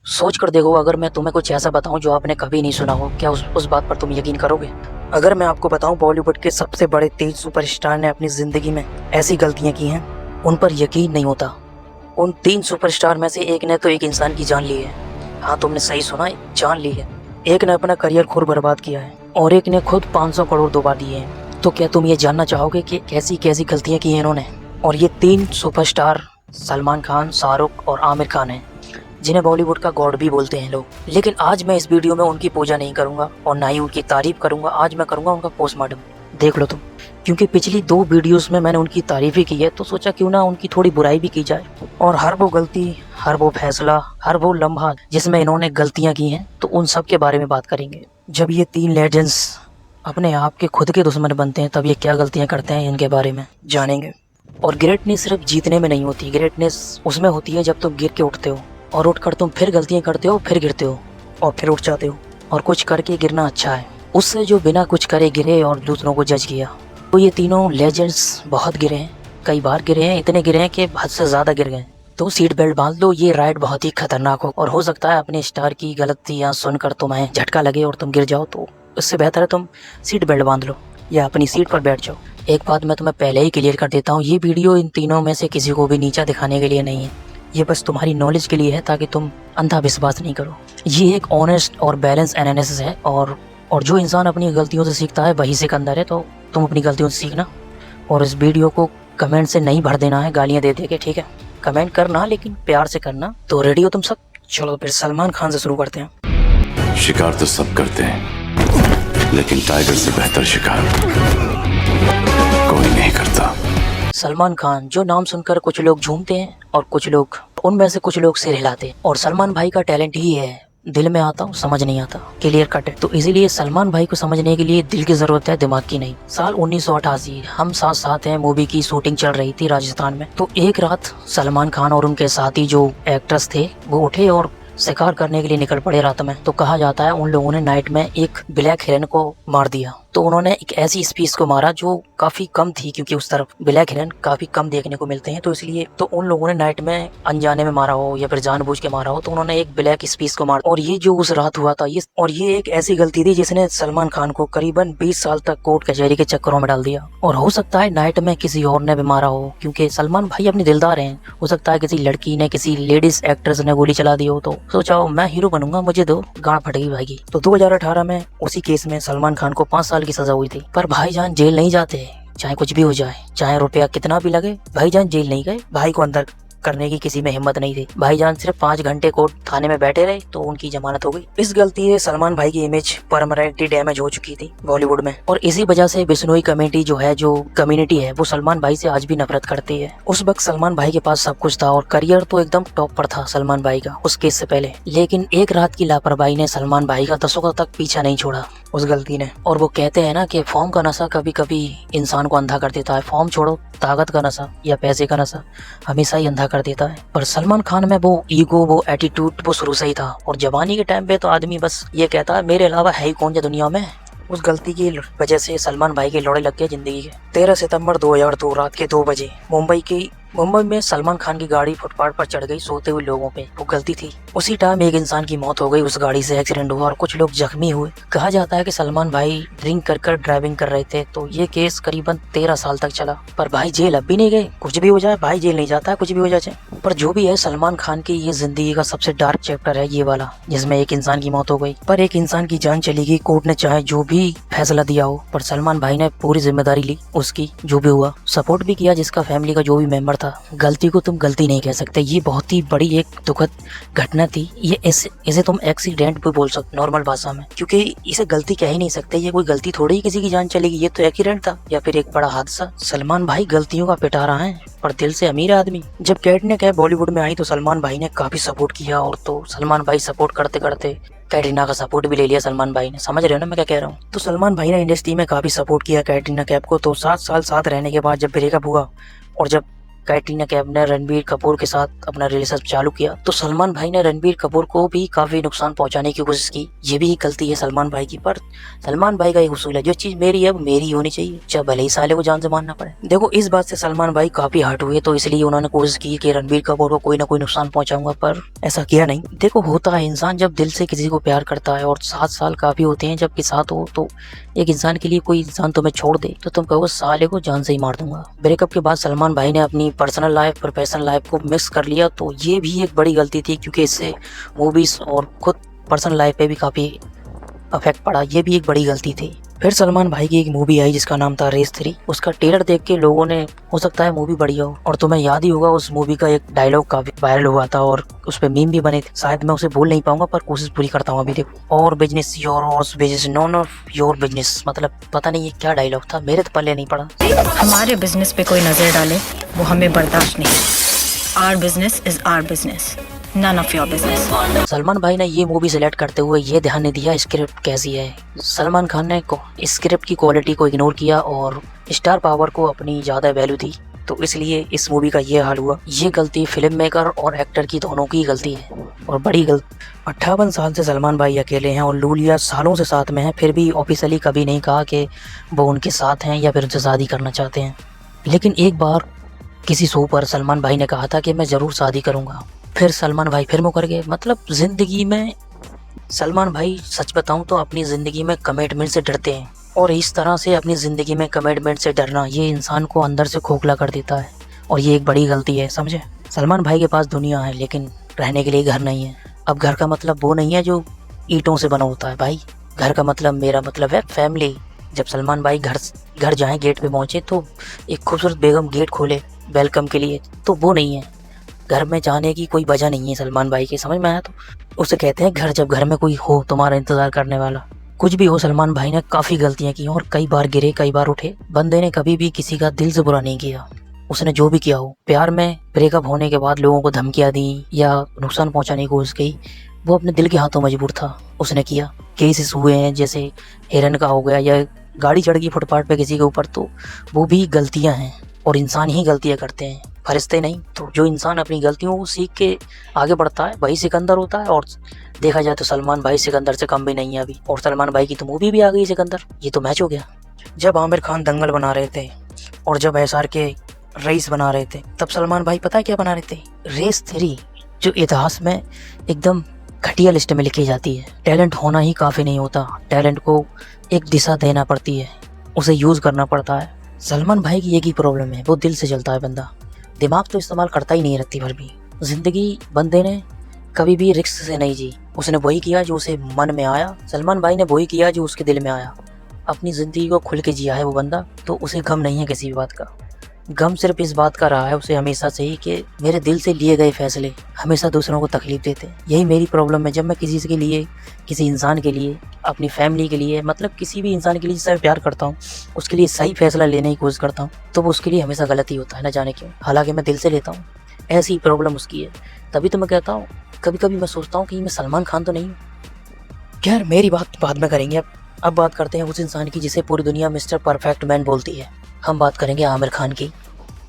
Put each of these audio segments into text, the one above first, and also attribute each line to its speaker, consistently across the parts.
Speaker 1: सोच कर देखो, अगर मैं तुम्हें कुछ ऐसा बताऊं जो आपने कभी नहीं सुना हो, क्या उस बात पर तुम यकीन करोगे? अगर मैं आपको बताऊं बॉलीवुड के सबसे बड़े 3 सुपरस्टार ने अपनी जिंदगी में ऐसी गलतियां की हैं, उन पर यकीन नहीं होता। उन 3 सुपरस्टार में से एक ने तो एक इंसान की जान ली है। हाँ, तुमने सही सुना है, जान ली है। एक ने अपना करियर खुद बर्बाद किया है और एक ने खुद 500 करोड़ डुबा दिए हैं। तो क्या तुम ये जानना चाहोगे कि कैसी कैसी गलतियां की हैं इन्होंने? और ये 3 सुपरस्टार सलमान खान, शाहरुख और आमिर खान हैं, जिन्हें बॉलीवुड का गॉड भी बोलते हैं लोग। लेकिन आज मैं इस वीडियो में उनकी पूजा नहीं करूंगा और ना ही उनकी तारीफ करूंगा। आज मैं करूंगा उनका पोस्टमार्टम। देख लो तुम, क्योंकि पिछली 2 वीडियोस में मैंने उनकी तारीफ ही की है, तो सोचा क्यों ना उनकी थोड़ी बुराई भी की जाए। और हर वो गलती, हर वो फैसला, हर वो लम्हा जिसमें इन्होंने गलतियां की हैं, तो उन सब के बारे में बात करेंगे। जब ये 3 लेजेंड्स अपने आप के खुद के दुश्मन बनते हैं, तब ये क्या गलतियां करते हैं, इनके बारे में जानेंगे। और ग्रेटनेस सिर्फ जीतने में नहीं होती, ग्रेटनेस उसमें होती है जब तुम गिर के उठते हो और उठकर तुम फिर गलतियां करते हो, फिर गिरते हो और फिर उठ जाते हो। और कुछ करके गिरना अच्छा है, उससे जो बिना कुछ करे गिरे और दूसरों को जज किया। तो ये तीनों लेजेंड्स बहुत गिरे हैं, कई बार गिरे हैं, इतने गिरे हैं कि हद से ज़्यादा गिर गए। तो सीट बेल्ट बांध लो, ये राइड बहुत ही खतरनाक हो और हो सकता है अपने स्टार की गलतियाँ सुनकर तुम्हें झटका लगे और तुम गिर जाओ। तो इससे बेहतर है तुम सीट बेल्ट बांध लो या अपनी सीट पर बैठ जाओ। एक बात मैं तुम्हें पहले ही क्लियर कर देता हूँ, ये वीडियो इन तीनों में से किसी को भी नीचा दिखाने के लिए नहीं है। ये बस तुम्हारी नॉलेज के लिए है, ताकि तुम अंधा विश्वास नहीं करो। ये एक ऑनेस्ट और बैलेंस एनालिसिस है और जो इंसान अपनी गलतियों से सीखता है वही सिकंदर है। तो तुम अपनी गलतियों से सीखना और इस वीडियो को कमेंट से नहीं भर देना है गालियाँ दे दे के, ठीक है? कमेंट करना, लेकिन प्यार से करना। तो रेडी हो तुम सब? चलो फिर सलमान खान से शुरू करते हैं।
Speaker 2: शिकार तो सब करते हैं, लेकिन टाइगर से बेहतर शिकार कोई नहीं करता।
Speaker 1: सलमान खान, जो नाम सुनकर कुछ लोग झूमते हैं और कुछ लोग, उनमें से कुछ लोग सिर हिलाते हैं। और सलमान भाई का टैलेंट ही है, दिल में आता हूँ समझ नहीं आता, क्लियर कट है। तो इसीलिए सलमान भाई को समझने के लिए दिल की जरूरत है, दिमाग की नहीं। साल 1988, हम साथ साथ हैं मूवी की शूटिंग चल रही थी राजस्थान में। तो एक रात सलमान खान और उनके साथी जो एक्टर्स थे वो उठे और शिकार करने के लिए निकल पड़े रात में। तो कहा जाता है उन लोगों ने नाइट में एक ब्लैक हिरन को मार दिया। तो उन्होंने एक ऐसी स्पीस को मारा जो काफी कम थी, क्योंकि उस तरफ ब्लैक हिरन काफी कम देखने को मिलते हैं। तो इसलिए तो उन लोगों ने नाइट में अनजाने में मारा हो या फिर जानबूझ के मारा हो, तो उन्होंने एक ब्लैक स्पीस को मारा। और ये जो उस रात हुआ था, ये एक ऐसी गलती थी जिसने सलमान खान को करीबन 20 साल तक कोर्ट कचहरी के चक्करों में डाल दिया। और हो सकता है नाइट में किसी और ने भी मारा हो, क्योंकि सलमान भाई अपने दिलदार हैं। हो सकता है किसी लड़की ने, किसी लेडीज एक्ट्रेस ने गोली चला दी हो, तो सोचा मैं हीरो बनूंगा, मुझे दो, गाड़ फट गई भाई की। तो 2018 में उसी केस में सलमान खान को 5 साल की सजा हुई थी। पर भाईजान जेल नहीं जाते, चाहे कुछ भी हो जाए, चाहे रुपया कितना भी लगे, भाईजान जेल नहीं गए। भाई को अंदर करने की किसी में हिम्मत नहीं थी। भाईजान सिर्फ 5 घंटे कोर्ट थाने में बैठे रहे तो उनकी जमानत हो गई। इस गलती से सलमान भाई की इमेज परमानेंटली डैमेज हो चुकी थी बॉलीवुड में। और इसी वजह से बिश्नोई कमेटी जो कम्युनिटी है वो सलमान भाई से आज भी नफरत करती है। उस वक्त सलमान भाई के पास सब कुछ था और करियर तो एकदम टॉप पर था सलमान भाई का उस केस से पहले। लेकिन एक रात की लापरवाही ने सलमान भाई का दशकों तक पीछा नहीं छोड़ा उस गलती ने। और वो कहते हैं ना कि फॉर्म का नशा कभी कभी इंसान को अंधा कर देता है। फॉर्म छोड़ो, ताकत का नशा या पैसे का नशा हमेशा ही अंधा कर देता है। पर सलमान खान में वो ईगो, वो एटीट्यूड वो शुरू से ही था। और जवानी के टाइम पे तो आदमी बस ये कहता है मेरे अलावा है ही कौन है दुनिया में। उस गलती की वजह से सलमान भाई के लौड़े लग गए जिंदगी के। 13 सितंबर 2002 रात के 2 बजे मुंबई में सलमान खान की गाड़ी फुटपाथ पर चढ़ गई सोते हुए लोगों पे। वो गलती थी। उसी टाइम एक इंसान की मौत हो गई, उस गाड़ी से एक्सीडेंट हुआ और कुछ लोग जख्मी हुए। कहा जाता है कि सलमान भाई ड्रिंक कर ड्राइविंग कर रहे थे। तो ये केस करीबन 13 साल तक चला। पर भाई जेल अब भी नहीं गए। कुछ भी हो जाए भाई जेल नहीं जाता है, कुछ भी हो जाए। पर जो भी है, सलमान खान की ये जिंदगी का सबसे डार्क चैप्टर है ये वाला, जिसमें एक इंसान की मौत हो गई। पर एक इंसान की जान चली गई। कोर्ट ने चाहे जो भी फैसला दिया हो, पर सलमान भाई ने पूरी जिम्मेदारी ली उसकी, जो भी हुआ। सपोर्ट भी किया जिसका फैमिली का जो भी मेंबर था। गलती को तुम गलती नहीं कह सकते, ये बहुत ही बड़ी एक दुखद घटना थी। ये इसे तुम एक्सीडेंट भी बोल सकते नॉर्मल भाषा में, क्योंकि इसे गलती कह ही नहीं सकते। ये कोई गलती थोड़ी ही किसी की जान चलेगी, ये तो एक्सीडेंट था या फिर एक बड़ा हादसा। सलमान भाई गलतियों का पिटारा है पर दिल से अमीर आदमी। जब कैटरीना कैफ बॉलीवुड में आई तो सलमान भाई ने काफी सपोर्ट किया। और तो सलमान भाई सपोर्ट करते करते कैटरीना का सपोर्ट भी ले लिया सलमान भाई ने। समझ रहे हो ना मैं क्या कह रहा हूँ? तो सलमान भाई ने इंडस्ट्री में काफी सपोर्ट किया कैटरीना कैफ को। तो 7 साल साथ रहने के बाद जब ब्रेकअप हुआ और जब कैटरीना कैफ ने रणबीर कपूर के साथ अपना रिलेशनशिप चालू किया तो सलमान भाई ने रणबीर कपूर को भी काफी नुकसान पहुंचाने की कोशिश की। ये भी गलती है सलमान भाई की, पर सलमान भाई का एक उसूल है, जो चीज मेरी है वो मेरी होनी चाहिए, चाहे भले ही साले को जान से मारना पड़े। देखो इस बात से सलमान भाई काफी हर्ट हुए, तो इसलिए उन्होंने कोशिश की कि रणबीर कपूर को कोई ना कोई नुकसान पहुंचाऊंगा, पर ऐसा किया नहीं। देखो होता है, इंसान जब दिल से किसी को प्यार करता है और 7 साल काफी होते हैं जबकि साथ हो, तो एक इंसान के लिए कोई इंसान तुम्हें छोड़ दे तो तुम कहो साले को जान से ही मार दूंगा। ब्रेकअप के बाद सलमान भाई ने अपनी पर्सनल लाइफ प्रोफेशनल लाइफ को मिक्स कर लिया, तो ये भी एक बड़ी गलती थी, क्योंकि इससे मूवीज और खुद पर्सनल लाइफ पे भी काफी अफेक्ट पड़ा। ये भी एक बड़ी गलती थी। फिर सलमान भाई की एक मूवी आई जिसका नाम था रेस 3। उसका ट्रेलर देख के लोगों ने, हो सकता है मूवी बढ़िया हो, और तुम्हें याद ही होगा उस मूवी का एक डायलॉग काफी वायरल हुआ था और उस पे मीम भी बने थे। शायद मैं उसे बोल नहीं पाऊंगा पर कोशिश पूरी करता हूँ अभी। देखो, और business your horse business none of your business, मतलब पता नहीं ये क्या डायलॉग था, मेरे तो पल्ले नहीं पड़ा।
Speaker 3: हमारे बिजनेस पे कोई नजर डाले वो हमें बर्दाश्त नहीं। Our business is our business, none of your business.
Speaker 1: Salman भाई ने ये मूवी सिलेक्ट करते हुए ये ध्यान नहीं दिया स्क्रिप्ट कैसी है। सलमान खान ने स्क्रिप्ट की क्वालिटी को इग्नोर किया और स्टार पावर को अपनी ज़्यादा वैल्यू दी, तो इसलिए इस मूवी का ये हाल हुआ। ये गलती फिल्म मेकर और एक्टर की दोनों की गलती है और बड़ी गलती। 58 साल से सलमान भाई अकेले हैं और लूलिया सालों से साथ में है, फिर भी ऑफिशियली कभी नहीं कहा कि वो उनके साथ हैं या फिर उनसे शादी करना चाहते हैं। लेकिन एक बार किसी शो पर सलमान भाई ने कहा था कि मैं ज़रूर शादी करूँगा, फिर सलमान भाई फिर मुकर गए। मतलब ज़िंदगी में सलमान भाई सच बताऊं तो अपनी ज़िंदगी में कमिटमेंट से डरते हैं, और इस तरह से अपनी ज़िंदगी में कमिटमेंट से डरना ये इंसान को अंदर से खोखला कर देता है, और ये एक बड़ी गलती है, समझे। सलमान भाई के पास दुनिया है लेकिन रहने के लिए घर नहीं है। अब घर का मतलब वो नहीं है जो ईंटों से बना होता है भाई, घर का मतलब मेरा मतलब है फैमिली। जब सलमान भाई घर जाएँ, गेट पे पहुँचे तो एक खूबसूरत बेगम गेट खोले वेलकम के लिए, तो वो नहीं है। घर में जाने की कोई वजह नहीं है सलमान भाई की, समझ में आया। तो उसे कहते हैं घर, जब घर में कोई हो तुम्हारा इंतजार करने वाला। कुछ भी हो, सलमान भाई ने काफ़ी गलतियां की और कई बार गिरे कई बार उठे। बंदे ने कभी भी किसी का दिल से बुरा नहीं किया, उसने जो भी किया हो। प्यार में ब्रेकअप होने के बाद लोगों को धमकियां दी या नुकसान पहुंचाने की कोशिश की, वो अपने दिल के हाथों मजबूर था, उसने किया। केसेस हुए हैं जैसे हिरन का हो गया या गाड़ी चढ़ गई फुटपाथ पे किसी के ऊपर, तो वो भी गलतियाँ हैं और इंसान ही गलतियाँ करते हैं, फरिश्ते नहीं। तो जो इंसान अपनी गलतियों को सीख के आगे बढ़ता है वही सिकंदर होता है, और देखा जाए तो सलमान भाई सिकंदर से कम भी नहीं है अभी। और सलमान भाई की तो मूवी भी आ गई सिकंदर, ये तो मैच हो गया। जब आमिर खान दंगल बना रहे थे और जब SR के रईस बना रहे थे, तब सलमान भाई पता है क्या बना रहे थे? रेस 3, जो इतिहास में एकदम घटिया लिस्ट में लिखी जाती है। टैलेंट होना ही काफ़ी नहीं होता, टैलेंट को एक दिशा देना पड़ती है, उसे यूज़ करना पड़ता है। सलमान भाई की एक ही प्रॉब्लम है, वो दिल से चलता है बंदा, दिमाग तो इस्तेमाल करता ही नहीं रत्ती भर भी। जिंदगी बंदे ने कभी भी रिस्क से नहीं जी, उसने वही किया जो उसे मन में आया। सलमान भाई ने वही किया जो उसके दिल में आया, अपनी ज़िंदगी को खुल के जिया है वो बंदा, तो उसे गम नहीं है किसी भी बात का। गम सिर्फ इस बात का रहा है उसे हमेशा से ही कि मेरे दिल से लिए गए फैसले हमेशा दूसरों को तकलीफ देते हैं। यही मेरी प्रॉब्लम है। जब मैं किसी के लिए, किसी इंसान के लिए, अपनी फैमिली के लिए, मतलब किसी भी इंसान के लिए जिससे मैं प्यार करता हूँ, उसके लिए सही फैसला लेने की कोशिश करता हूँ, तो वो उसके लिए हमेशा गलत ही होता है, ना जाने क्यों। हालांकि मैं दिल से लेता हूँ, ऐसी प्रॉब्लम उसकी है। तभी तो मैं कहता हूँ, कभी कभी मैं सोचता हूँ कि मैं सलमान खान तो नहीं हूँ। खैर मेरी बात बाद में करेंगे। अब बात करते हैं उस इंसान की जिसे पूरी दुनिया मिस्टर परफेक्ट मैन बोलती है। हम बात करेंगे आमिर खान की।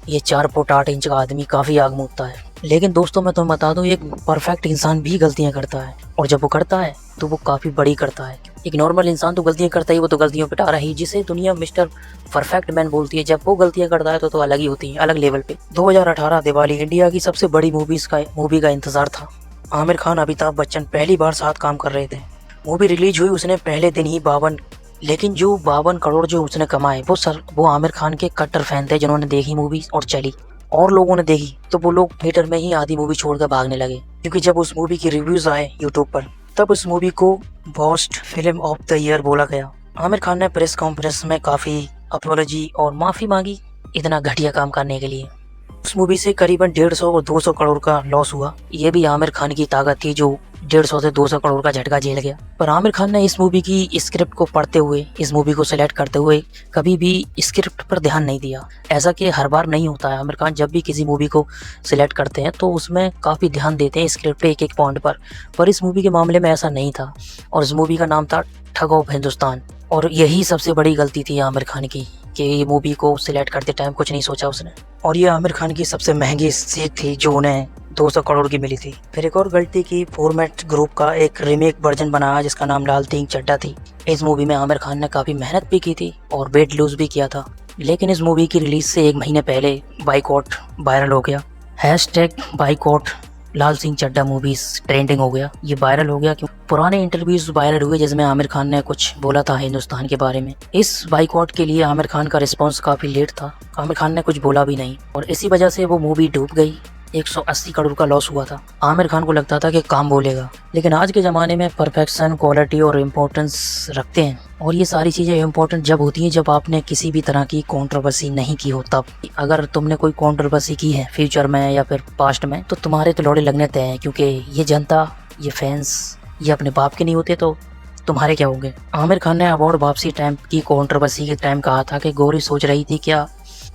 Speaker 1: ये 4 फुट 8 इंच का आदमी काफ़ी आग मूकता है, लेकिन दोस्तों मैं तुम्हें बता दूं, एक परफेक्ट इंसान भी गलतियां करता है, और जब वो करता है तो वो काफ़ी बड़ी करता है। एक नॉर्मल इंसान तो गलतियां करता ही, वो तो गलतियों पे रहा ही, जिसे दुनिया मिस्टर परफेक्ट मैन बोलती है। जब वो गलतियां करता है तो अलग ही होती हैं, अलग लेवल पे। 2018 दिवाली इंडिया की सबसे बड़ी मूवी का इंतजार था। आमिर खान अमिताभ बच्चन पहली बार साथ काम कर रहे थे। मूवी रिलीज हुई, उसने पहले दिन ही 52 करोड़ जो उसने कमाए, वो आमिर खान के कट्टर फैन थे जिन्होंने देखी मूवी और चली, और लोगों ने देखी तो वो लोग थिएटर में ही आधी मूवी छोड़कर भागने लगे, क्योंकि जब उस मूवी की रिव्यूज आए यूट्यूब पर, तब उस मूवी को worst film of the year बोला गया। आमिर खान ने प्रेस कॉन्फ्रेंस में काफ़ी अपॉलॉजी और माफ़ी मांगी इतना घटिया काम करने के लिए। उस मूवी से करीबन 150 और 200 करोड़ का लॉस हुआ। ये भी आमिर खान की ताकत थी जो 150 से 200 करोड़ का झटका झेल गया। पर आमिर खान ने इस मूवी की स्क्रिप्ट को पढ़ते हुए, इस मूवी को सिलेक्ट करते हुए कभी भी स्क्रिप्ट पर ध्यान नहीं दिया। ऐसा कि हर बार नहीं होता है, आमिर खान जब भी किसी मूवी को सिलेक्ट करते हैं तो उसमें काफ़ी ध्यान देते हैं स्क्रिप्ट पे, एक एक पॉइंट पर इस मूवी के मामले में ऐसा नहीं था। और इस मूवी का नाम था ठग ऑफ हिंदुस्तान, और यही सबसे बड़ी गलती थी आमिर खान की कि ये मूवी को सिलेक्ट करते टाइम कुछ नहीं सोचा उसने। और ये आमिर खान की सबसे महंगी सीख थी जो उन्हें 200 करोड़ की मिली थी। फिर एक और गलती की, फॉर्मेट ग्रुप का एक रीमेक वर्जन बनाया जिसका नाम लाल सिंह चड्ढा थी। इस मूवी में आमिर खान ने काफ़ी मेहनत भी की थी और वेट लूज भी किया था, लेकिन इस मूवी की रिलीज से 1 महीने पहले बाइकआउट वायरल हो गया। #बाइकआउट लाल सिंह चड्ढा मूवीज ट्रेंडिंग हो गया। ये वायरल हो गया क्यों? पुराने इंटरव्यूज वायरल हुए जिसमें आमिर खान ने कुछ बोला था हिंदुस्तान के बारे में। इस बाइकआउट के लिए आमिर खान का रिस्पांस काफ़ी लेट था, आमिर खान ने कुछ बोला भी नहीं और इसी वजह से वो मूवी डूब गई। 180 करोड़ का लॉस हुआ था। आमिर खान को लगता था कि काम बोलेगा, लेकिन आज के ज़माने में परफेक्शन, क्वालिटी और इम्पोर्टेंस रखते हैं और ये सारी चीज़ें इम्पोर्टेंट जब होती हैं जब आपने किसी भी तरह की कंट्रोवर्सी नहीं की हो तब। अगर तुमने कोई कंट्रोवर्सी की है फ्यूचर में या फिर पास्ट में तो तुम्हारे तो लौड़े लगने तय हैं, क्योंकि ये जनता, ये फैंस, ये अपने बाप के नहीं होते तो तुम्हारे क्या होंगे। आमिर खान ने अवार्ड वापसी टाइम की कंट्रोवर्सी के टाइम कहा था कि गौरी सोच रही थी क्या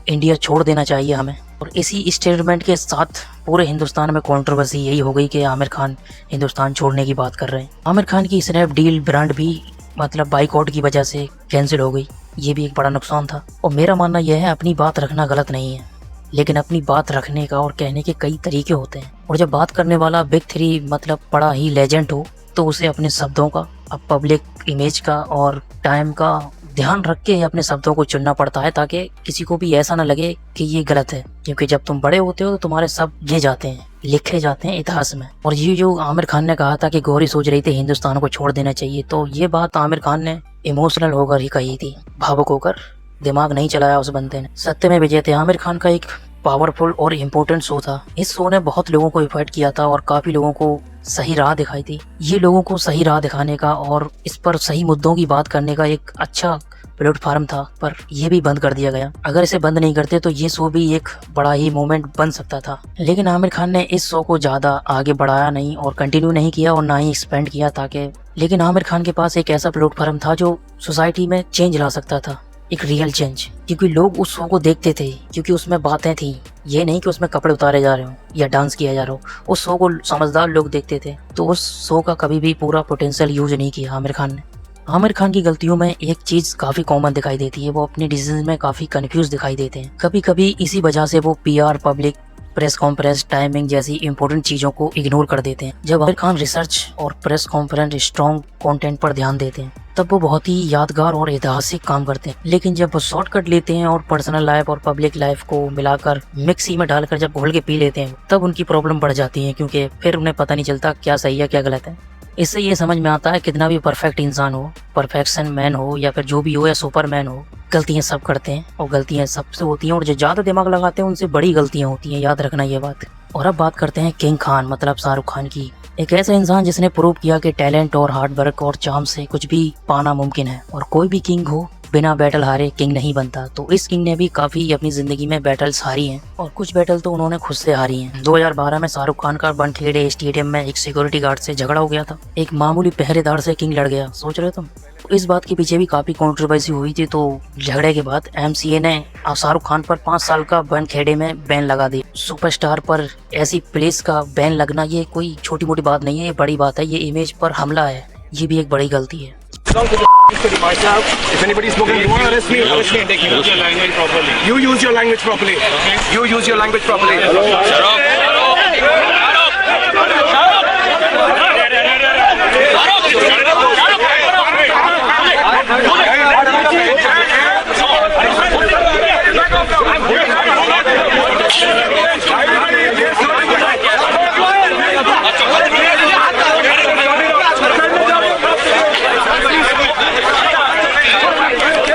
Speaker 1: इंडिया छोड़ देना चाहिए हमें, और इसी स्टेटमेंट के साथ पूरे हिंदुस्तान में कंट्रोवर्सी यही हो गई कि आमिर खान हिंदुस्तान छोड़ने की बात कर रहे हैं। आमिर खान की स्नैपडील ब्रांड भी मतलब बाइकआउट की वजह से कैंसिल हो गई। ये भी एक बड़ा नुकसान था। और मेरा मानना यह है अपनी बात रखना गलत नहीं है, लेकिन अपनी बात रखने का और कहने के कई तरीके होते हैं। और जब बात करने वाला बिग 3 मतलब बड़ा ही लेजेंड हो तो उसे अपने शब्दों का, अब पब्लिक इमेज का और टाइम का ध्यान रख के अपने शब्दों को चुनना पड़ता है ताकि किसी को भी ऐसा ना लगे कि ये गलत है, क्योंकि जब तुम बड़े होते हो तो तुम्हारे शब्द ये जाते हैं, लिखे जाते हैं इतिहास में। और ये जो आमिर खान ने कहा था कि गौरी सोच रही थी हिंदुस्तान को छोड़ देना चाहिए, तो ये बात आमिर खान ने इमोशनल होकर ही कही थी, भावुक होकर, दिमाग नहीं चलाया उस बंदे ने। सत्य में विजय थे आमिर खान का एक पावरफुल और इम्पोर्टेंट शो था। इस शो ने बहुत लोगों को इफेक्ट किया था और काफी लोगों को सही राह दिखाई थी। ये लोगों को सही राह दिखाने का और इस पर सही मुद्दों की बात करने का एक अच्छा प्लेटफॉर्म था, पर यह भी बंद कर दिया गया। अगर इसे बंद नहीं करते तो ये शो भी एक बड़ा ही मोमेंट बन सकता था, लेकिन आमिर खान ने इस शो को ज्यादा आगे बढ़ाया नहीं और कंटिन्यू नहीं किया और ना ही एक्सपेंड किया ताकि, लेकिन आमिर खान के पास एक ऐसा प्लेटफॉर्म था जो सोसाइटी में चेंज ला सकता था, एक रियल चेंज, क्योंकि लोग उस शो को देखते थे क्योंकि उसमें बातें थी। ये नहीं कि उसमें कपड़े उतारे जा रहे हो या डांस किया जा रहा हो, उस शो को समझदार लोग देखते थे। तो उस शो का कभी भी पूरा पोटेंशियल यूज नहीं किया आमिर खान ने। आमिर खान की गलतियों में एक चीज काफी कॉमन दिखाई देती है, वो अपने डिसीजन में काफी कंफ्यूज दिखाई देते हैं। कभी कभी इसी वजह से वो PR, public press conference, timing जैसी इंपॉर्टेंट चीजों को इग्नोर कर देते हैं। जब आमिर खान रिसर्च और प्रेस कॉन्फ्रेंस, स्ट्रॉन्ग कंटेंट पर ध्यान देते हैं तब वो बहुत ही यादगार और ऐतिहासिक काम करते हैं। लेकिन जब वो शॉर्टकट लेते हैं और पर्सनल लाइफ और पब्लिक लाइफ को मिलाकर मिक्सी में डालकर जब घोल के पी लेते हैं तब उनकी प्रॉब्लम बढ़ जाती है, क्योंकि फिर उन्हें पता नहीं चलता क्या सही है क्या गलत है। इससे ये समझ में आता है कितना भी परफेक्ट इंसान हो, परफेक्शन मैन हो या फिर जो भी हो या सुपरमैन हो, गलतियां सब करते हैं और गलतियां सबसे होती हैं और जो ज्यादा दिमाग लगाते हैं उनसे बड़ी गलतियां होती हैं, याद रखना ये बात। और अब बात करते हैं किंग खान मतलब शाहरुख खान की। एक ऐसा इंसान जिसने प्रूव किया कि टैलेंट और हार्डवर्क और चार्म से कुछ भी पाना मुमकिन है, और कोई भी किंग हो बिना बैटल हारे किंग नहीं बनता। तो इस किंग ने भी काफी अपनी जिंदगी में बैटल्स हारी हैं और कुछ बैटल तो उन्होंने खुद से हारी हैं। 2012 में शाहरुख खान का वानखेड़े स्टेडियम में एक सिक्योरिटी गार्ड से झगड़ा हो गया था, एक मामूली पहरेदार से किंग लड़ गया, सोच रहे तुम। तो इस बात के पीछे भी काफी कंट्रोवर्सी हुई थी। तो झगड़े के बाद MCA ने शाहरुख खान पर 5 साल का वानखेड़े में बैन लगा दिया। सुपरस्टार पर ऐसी प्लेस का बैन लगना ये कोई छोटी मोटी बात नहीं है, ये बड़ी बात है, ये इमेज पर हमला है, ये भी एक बड़ी गलती है।
Speaker 4: If anybody's smoking, you want to arrest me? Arrest me. Use your language properly. You use your language properly. Okay. You use your language properly. Shut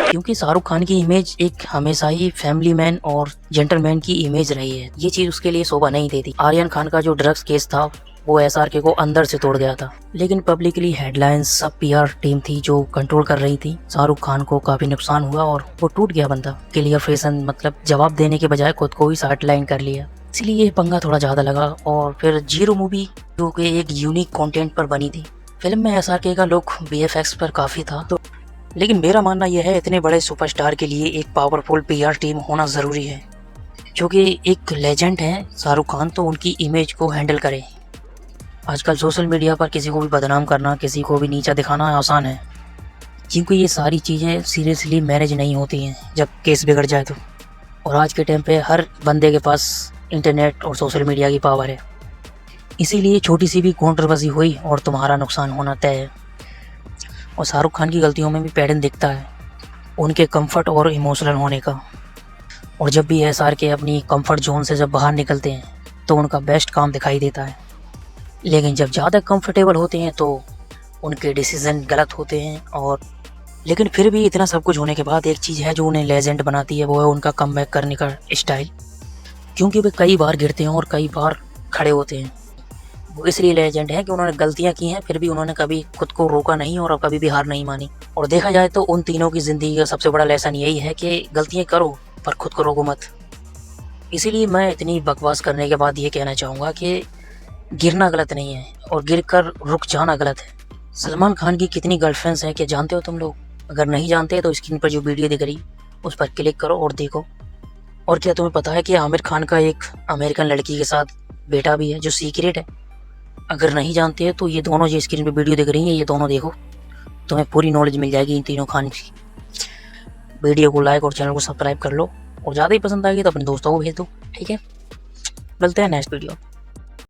Speaker 1: क्योंकि शाहरुख खान की इमेज एक हमेशा ही फैमिली मैन और जेंटलमैन की इमेज रही है, ये चीज उसके लिए शोभा नहीं देती। आर्यन खान का जो ड्रग्स केस था वो SRK को अंदर से तोड़ गया था, लेकिन पब्लिकली हेडलाइंस सब PR टीम थी जो कंट्रोल कर रही थी। शाहरुख खान को काफी नुकसान हुआ और वो टूट गया बंदा। क्लियर फैशन मतलब जवाब देने के बजाय खुद को ही साइडलाइन कर लिया, इसलिए ये पंगा थोड़ा ज्यादा लगा। और फिर जीरो मूवी जो कि एक यूनिक कंटेंट पर बनी थी, फिल्म में SRK का लुक VFX पर काफी था। तो लेकिन मेरा मानना यह है इतने बड़े सुपरस्टार के लिए एक पावरफुल PR टीम होना ज़रूरी है, क्योंकि एक लेजेंड है शाहरुख खान, तो उनकी इमेज को हैंडल करें। आजकल सोशल मीडिया पर किसी को भी बदनाम करना, किसी को भी नीचा दिखाना आसान है। क्योंकि ये सारी चीज़ें सीरियसली मैनेज नहीं होती हैं जब केस बिगड़ जाए तो। और आज के टाइम पे हर बंदे के पास इंटरनेट और सोशल मीडिया की पावर है, इसीलिए छोटी सी भी कंट्रोवर्सी हुई और तुम्हारा नुकसान होना तय है। और शाहरुख खान की गलतियों में भी पैटर्न दिखता है, उनके कंफर्ट और इमोशनल होने का। और जब भी एसआर के अपनी कंफर्ट जोन से जब बाहर निकलते हैं तो उनका बेस्ट काम दिखाई देता है, लेकिन जब ज़्यादा कंफर्टेबल होते हैं तो उनके डिसीज़न गलत होते हैं। और लेकिन फिर भी इतना सब कुछ होने के बाद एक चीज़ है जो उन्हें लेजेंड बनाती है, वो है उनका कमबैक करने का स्टाइल। क्योंकि वे कई बार गिरते हैं और कई बार खड़े होते हैं। वो इसलिए लेजेंड है कि उन्होंने गलतियां की हैं, फिर भी उन्होंने कभी खुद को रोका नहीं और कभी भी हार नहीं मानी। और देखा जाए तो उन तीनों की ज़िंदगी का सबसे बड़ा लेसन यही है कि गलतियां करो पर खुद को रोको मत। इसीलिए मैं इतनी बकवास करने के बाद ये कहना चाहूँगा कि गिरना गलत नहीं है और गिरकर रुक जाना गलत है। सलमान खान की कितनी गर्लफ्रेंड्स हैं, क्या जानते हो तुम लोग? अगर नहीं जानते तो स्क्रीन पर जो वीडियो दिख रही उस पर क्लिक करो और देखो। और क्या तुम्हें पता है कि आमिर खान का एक अमेरिकन लड़की के साथ बेटा भी है जो सीक्रेट है? अगर नहीं जानते तो ये दोनों जो स्क्रीन पे वीडियो दिख रही है ये दोनों देखो, तुम्हें पूरी नॉलेज मिल जाएगी इन तीनों खान की। वीडियो को लाइक और चैनल को सब्सक्राइब कर लो, और ज़्यादा ही पसंद आएगी तो अपने दोस्तों को भेज दो। ठीक है, मिलते हैं नेक्स्ट वीडियो।